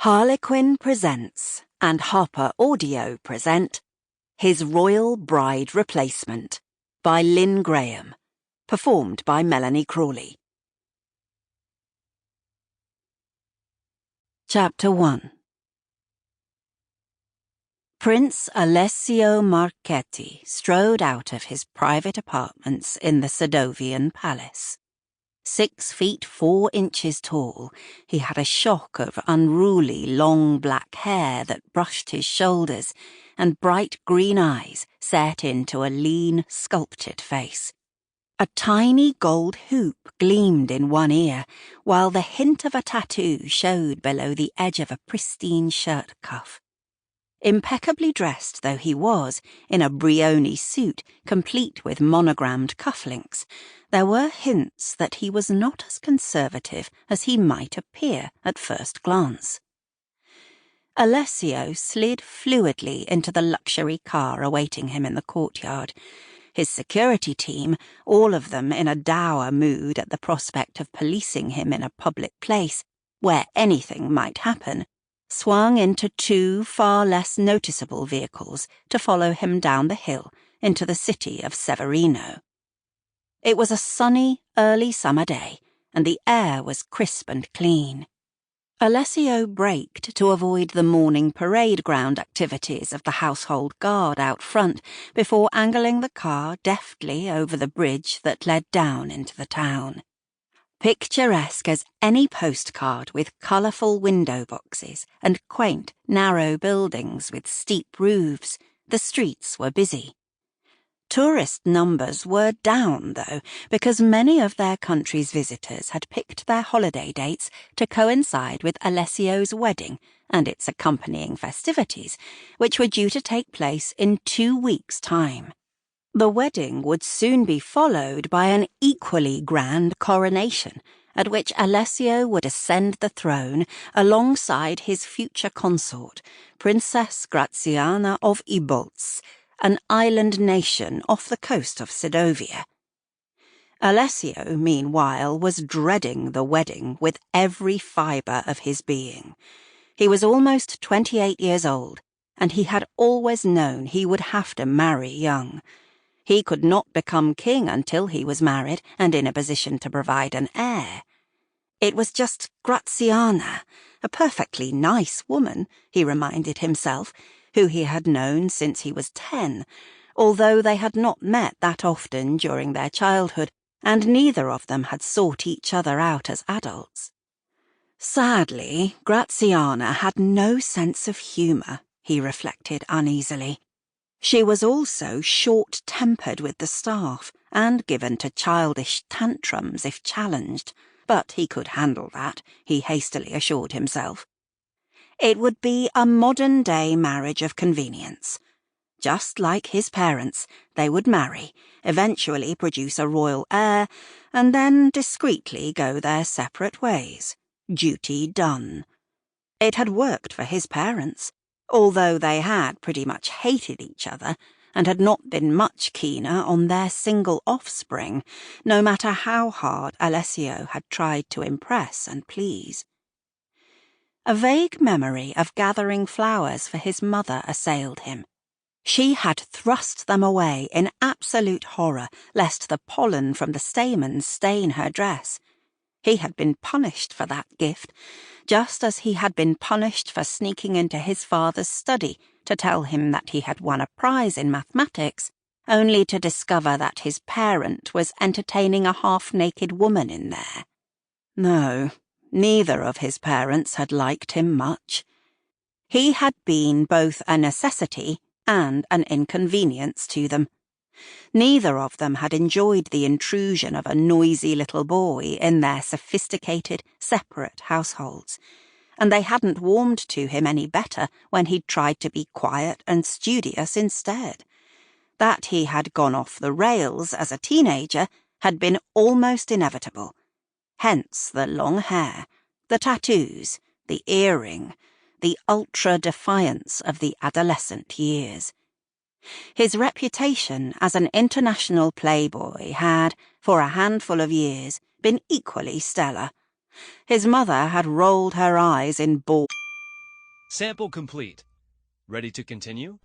Harlequin presents and Harper Audio present His Royal Bride Replacement by Lynne Graham, performed by Melanie Crawley. Chapter 1. Prince Alessio Marchetti strode out of his private apartments in the Sedovian Palace. 6 feet 4 inches tall, he had a shock of unruly long black hair that brushed his shoulders and bright green eyes set into a lean, sculptured face. A tiny gold hoop gleamed in one ear, while the hint of a tattoo showed below the edge of a pristine shirt cuff. Impeccably dressed though he was, in a Brioni suit complete with monogrammed cufflinks, there were hints that he was not as conservative as he might appear at first glance. Alessio slid fluidly into the luxury car awaiting him in the courtyard. His security team, all of them in a dour mood at the prospect of policing him in a public place, where anything might happen, swung into 2 far less noticeable vehicles to follow him down the hill into the city of Severino. It was a sunny, early summer day, and the air was crisp and clean. Alessio braked to avoid the morning parade ground activities of the household guard out front before angling the car deftly over the bridge that led down into the town. Picturesque as any postcard with colourful window boxes and quaint, narrow buildings with steep roofs, the streets were busy. Tourist numbers were down, though, because many of their country's visitors had picked their holiday dates to coincide with Alessio's wedding and its accompanying festivities, which were due to take place in 2 weeks' time. The wedding would soon be followed by an equally grand coronation, at which Alessio would ascend the throne alongside his future consort, Princess Graziana of Ibolz, an island nation off the coast of Sedovia. Alessio, meanwhile, was dreading the wedding with every fibre of his being. He was almost 28 years old, and he had always known he would have to marry young. He could not become king until he was married and in a position to provide an heir. It was just Graziana, a perfectly nice woman, he reminded himself, who he had known since he was 10, although they had not met that often during their childhood, and neither of them had sought each other out as adults. Sadly, Graziana had no sense of humour, he reflected uneasily. She was also short-tempered with the staff and given to childish tantrums if challenged, but he could handle that, he hastily assured himself. It would be a modern-day marriage of convenience. Just like his parents, they would marry, eventually produce a royal heir, and then discreetly go their separate ways. Duty done. It had worked for his parents, although they had pretty much hated each other and had not been much keener on their single offspring, no matter how hard Alessio had tried to impress and please. A vague memory of gathering flowers for his mother assailed him. She had thrust them away in absolute horror lest the pollen from the stamens stain her dress. He had been punished for that gift, just as he had been punished for sneaking into his father's study to tell him that he had won a prize in mathematics, only to discover that his parent was entertaining a half-naked woman in there. No, neither of his parents had liked him much. He had been both a necessity and an inconvenience to them. Neither of them had enjoyed the intrusion of a noisy little boy in their sophisticated, separate households, and they hadn't warmed to him any better when he'd tried to be quiet and studious instead. That he had gone off the rails as a teenager had been almost inevitable. Hence the long hair, the tattoos, the earring, the ultra-defiance of the adolescent years. His reputation as an international playboy had, for a handful of years, been equally stellar. His mother had rolled her eyes in Sample complete. Ready to continue?